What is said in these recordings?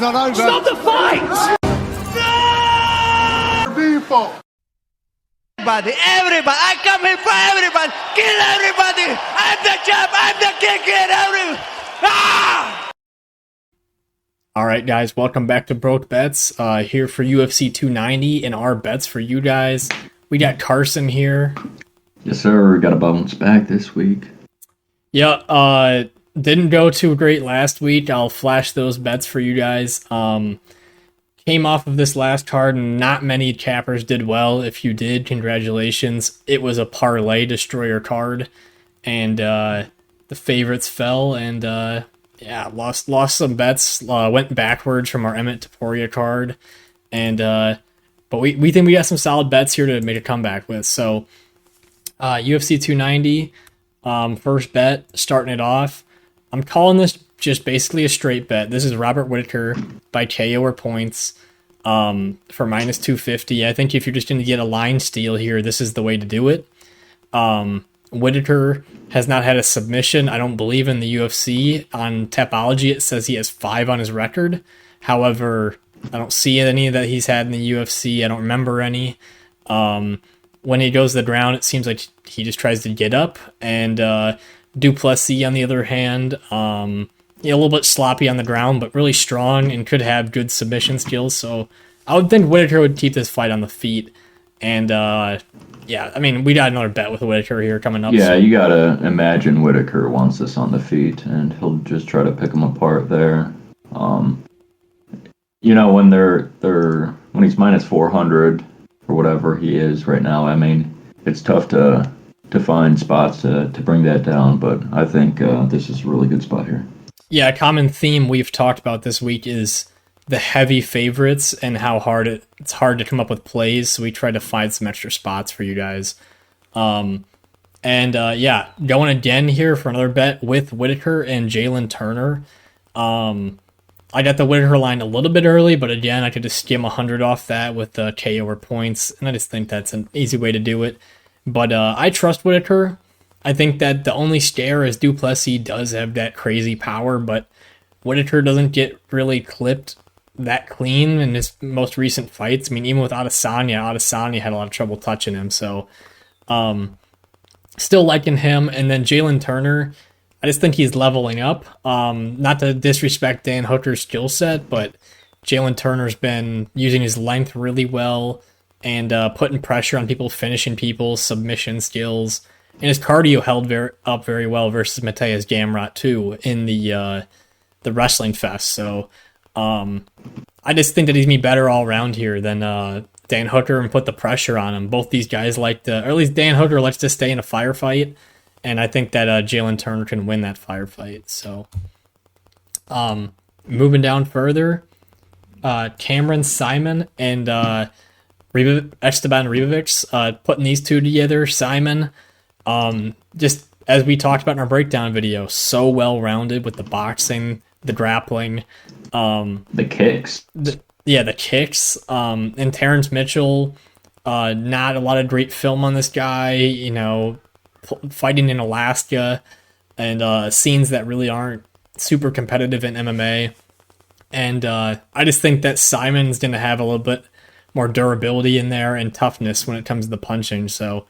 fight's not over. Stop the fight! People. Everybody, I come here for everybody. Kill everybody. I'm the champ. I'm the king. Kill everybody. Ah! All right, guys, welcome back to Broke Bets. Here for UFC 290 and our bets for you guys. We got Carson here. Yes, sir. Got a bounce back this week. Yeah, didn't go too great last week. I'll flash those bets for you guys. Came off of this last card, and not many cappers did well. If you did, congratulations. It was a parlay destroyer card, and the favorites fell, and lost some bets. Went backwards from our Emmett Taporia card, and but we think we got some solid bets here to make a comeback with. So UFC 290, first bet, starting it off. I'm calling this just basically a straight bet. This is Robert Whittaker by KO or points for minus 250. I think if you're just going to get a line steal here, this is the way to do it. Whittaker has not had a submission, I don't believe, in the UFC. On Tapology, it says he has 5 on his record. However, I don't see any that he's had in the UFC. I don't remember any. When he goes to the ground, it seems like he just tries to get up. And Duplessis, on the other hand, a little bit sloppy on the ground, but really strong and could have good submission skills. So I would think Whittaker would keep this fight on the feet. And I mean, we got another bet with Whittaker here coming up. Yeah, so. You gotta imagine Whittaker wants this on the feet, and he'll just try to pick him apart there. When when he's minus 400 or whatever he is right now, I mean, it's tough to find spots to bring that down, but I think this is a really good spot here. Yeah, a common theme we've talked about this week is the heavy favorites and how it's hard to come up with plays, so we try to find some extra spots for you guys. Going again here for another bet with Whittaker and Jalen Turner. I got the Whittaker line a little bit early, but again, I could just skim 100 off that with KO or points, and I just think that's an easy way to do it. But I trust Whittaker. I think that the only scare is Duplessis does have that crazy power, but Whittaker doesn't get really clipped that clean in his most recent fights. I mean, even with Adesanya had a lot of trouble touching him. So still liking him. And then Jalen Turner, I just think he's leveling up. Not to disrespect Dan Hooker's skill set, but Jalen Turner's been using his length really well and putting pressure on people, finishing people, submission skills. And his cardio held very well versus Mateus Gamrot too in the Wrestling Fest. So I just think that he's me better all around here than Dan Hooker and put the pressure on him. Both these guys or at least Dan Hooker likes to stay in a firefight, and I think that Jalen Turner can win that firefight. So moving down further, Cameron Saaiman and Esteban Ribovics, putting these two together. Saaiman, just as we talked about in our breakdown video, so well-rounded with the boxing, the grappling, the kicks. The kicks. And Terrence Mitchell, not a lot of great film on this guy, fighting in Alaska, and scenes that really aren't super competitive in MMA. And I just think that Simon's going to have a little bit more durability in there and toughness when it comes to the punching. So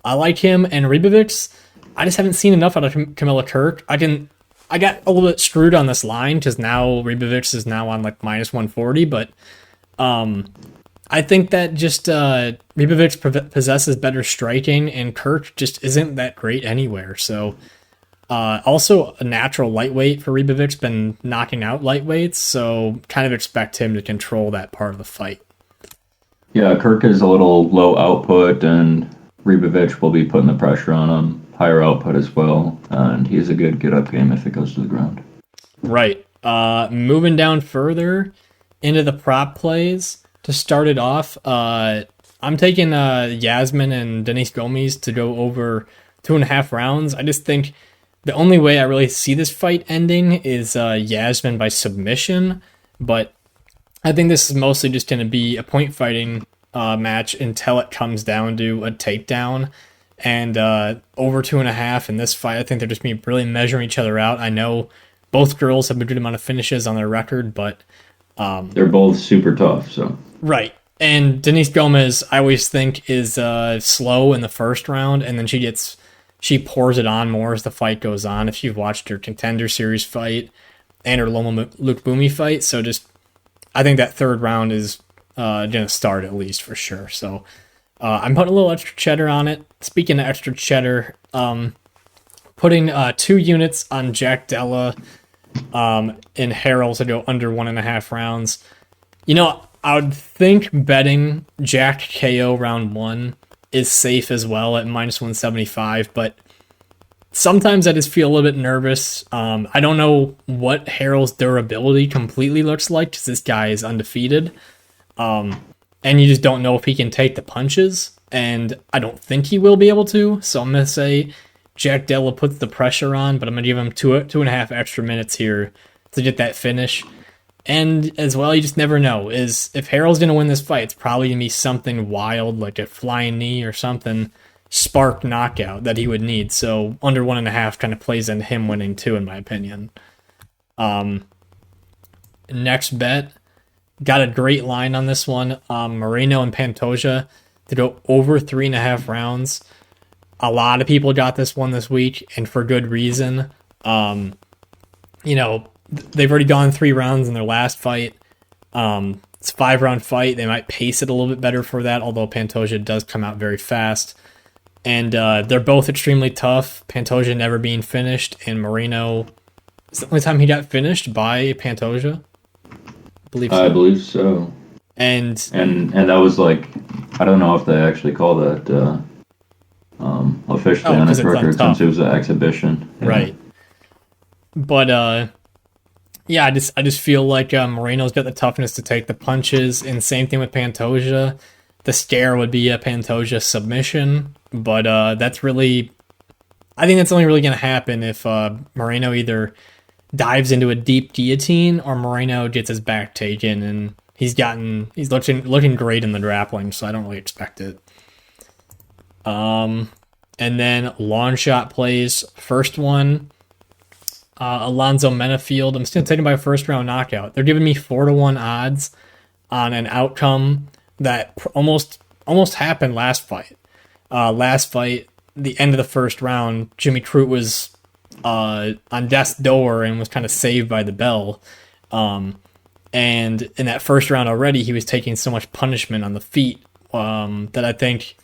I like him. And Ribovics, I just haven't seen enough out of Kameula Kirk. I got a little bit screwed on this line because now Ribovics is now on like minus 140, but I think that just Ribovics possesses better striking, and Kirk just isn't that great anywhere. So also a natural lightweight for Ribovics, been knocking out lightweights, so kind of expect him to control that part of the fight. Yeah, Kirk is a little low output, and Ribovics will be putting the pressure on him. Higher output as well, and he's a good get-up game if it goes to the ground. Right. Moving down further into the prop plays, to start it off, I'm taking Yasmin and Denise Gomes to go over 2.5 rounds. I just think the only way I really see this fight ending is Yasmin by submission, but I think this is mostly just going to be a point fighting match until it comes down to a takedown. And over 2.5 in this fight, I think they're just really measuring each other out. I know both girls have a good amount of finishes on their record, but They're both super tough, so. Right. And Denise Gomes, I always think, is slow in the first round, and then she pours it on more as the fight goes on. If you've watched her Contender Series fight and her Loma Luke Boomy fight, so just I think that third round is gonna start at least for sure. So I'm putting a little extra cheddar on it. Speaking of extra cheddar, putting 2 units on Jack Della in Harold to go under 1.5 rounds. You know, I would think betting Jack KO round 1 is safe as well at -175, but sometimes I just feel a little bit nervous. I don't know what Harold's durability completely looks like because this guy is undefeated. And you just don't know if he can take the punches, and I don't think he will be able to, so I'm going to say Jack Della puts the pressure on, but I'm going to give him 2.5 extra minutes here to get that finish. And as well, you just never know. If Harold's going to win this fight, it's probably going to be something wild, like a flying knee or something, spark knockout that he would need. So under 1.5 kind of plays into him winning too, in my opinion. Next bet, got a great line on this one. Moreno and Pantoja to go over 3.5 rounds. A lot of people got this one this week, and for good reason. You know, they've already gone 3 rounds in their last fight. It's a 5-round fight. They might pace it a little bit better for that, although Pantoja does come out very fast. And they're both extremely tough. Pantoja never being finished, and Moreno, is the only time he got finished by Pantoja? I believe so. And that was like, I don't know if they actually call that officially on his record since it was an exhibition. Yeah. Right. But yeah, I just feel like Moreno's got the toughness to take the punches, and same thing with Pantoja. The scare would be a Pantoja submission, but that's really, I think that's only really going to happen if Moreno either dives into a deep guillotine or Moreno gets his back taken, and he's looking great in the grappling, so I don't really expect it. And then long shot plays. First one, Alonzo Menifield. I'm just going to take him by a first round knockout. They're giving me 4-1 odds on an outcome that almost happened last fight. The end of the first round, Jimmy Crute was on death's door and was kind of saved by the bell. And in that first round already, he was taking so much punishment on the feet that I think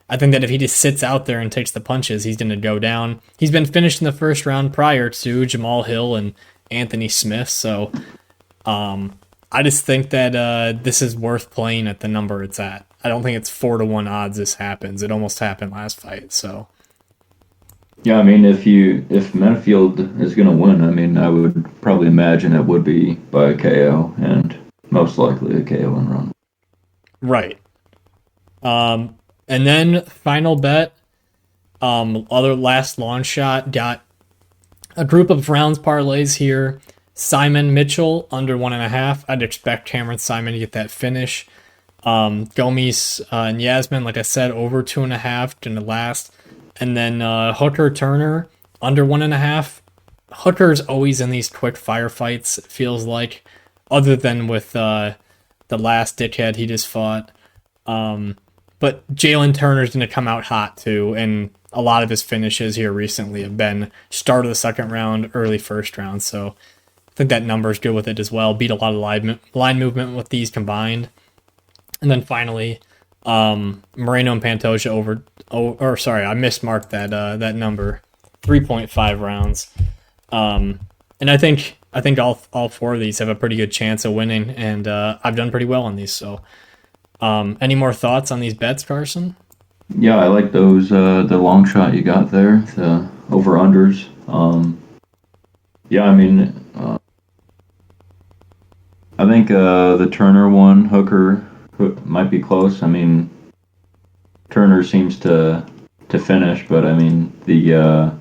that if he just sits out there and takes the punches, he's going to go down. He's been finished in the first round prior to Jamal Hill and Anthony Smith, so I just think that this is worth playing at the number it's at. I don't think it's 4-1 odds this happens. It almost happened last fight, so. Yeah, I mean, if Menifield is going to win, I mean, I would probably imagine it would be by a KO, and most likely a KO and run. Right. And then final bet, other last long shot, got a group of rounds parlays here. Saaiman Mitchell under 1.5. I'd expect Cameron Saaiman to get that finish. Gomes and Yasmin, like I said, over 2.5 in the last. And then Hooker Turner under 1.5. Hooker's always in these quick firefights, it feels like, other than with the last dickhead he just fought. But Jalen Turner's going to come out hot too, and a lot of his finishes here recently have been start of the second round, early first round, so I think that number is good with it as well. Beat a lot of line movement with these combined. And then finally, Moreno and Pantoja I mismarked that number, 3.5 rounds. And I think all 4 of these have a pretty good chance of winning, and I've done pretty well on these, so. Any more thoughts on these bets, Carson? Yeah, I like those, the long shot you got there, the over-unders. Yeah, I mean, I think the Turner one, Hooker, might be close. I mean, Turner seems to finish, but I mean, the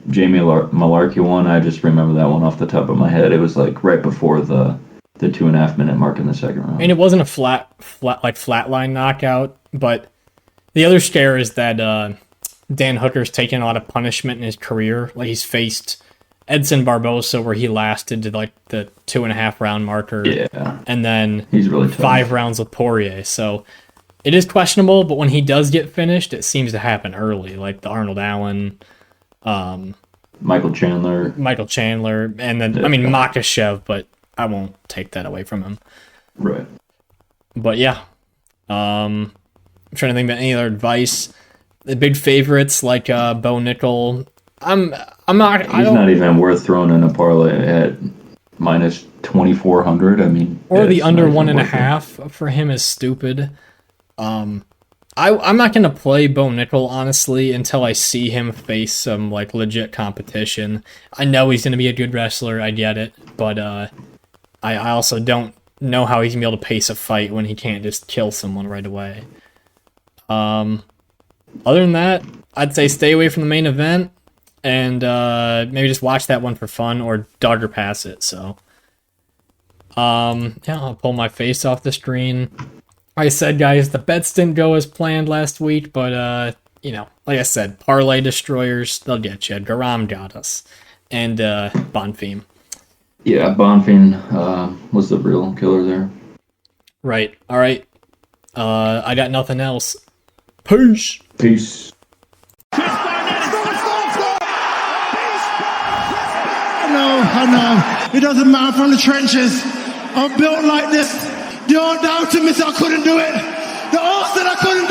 Jamie Malarkey one, I just remember that one off the top of my head. It was like right before the 2.5 minute mark in the second round. I mean, it wasn't a flatline knockout, but the other scare is that Dan Hooker's taken a lot of punishment in his career. Like, he's faced Edson Barbosa, where he lasted to like the 2.5 round marker. Yeah. And then He's really tough. 5 rounds with Poirier. So it is questionable, but when he does get finished, it seems to happen early, like the Arnold Allen, Michael Chandler, and then, Makhachev, but I won't take that away from him. Right. But yeah. I'm trying to think about any other advice. The big favorites like Bo Nickel. I'm not. He's not even worth throwing in a parlay at minus 2,400. I mean, or the under 1.5 for him is stupid. I'm not gonna play Bo Nickel honestly until I see him face some like legit competition. I know he's gonna be a good wrestler. I get it, but I also don't know how he's gonna be able to pace a fight when he can't just kill someone right away. Other than that, I'd say stay away from the main event and maybe just watch that one for fun or dog or pass it. So, I'll pull my face off the screen. Like I said, guys, the bets didn't go as planned last week, but like I said, parlay destroyers, they'll get you. Garam got us, and Bonfim. Yeah, Bonfim was the real killer there. Right. All right. I got nothing else. Peace. Peace. I know. It doesn't matter from the trenches. I'm built like this. The aunt down to me said I couldn't do it. The aunt said I couldn't do it.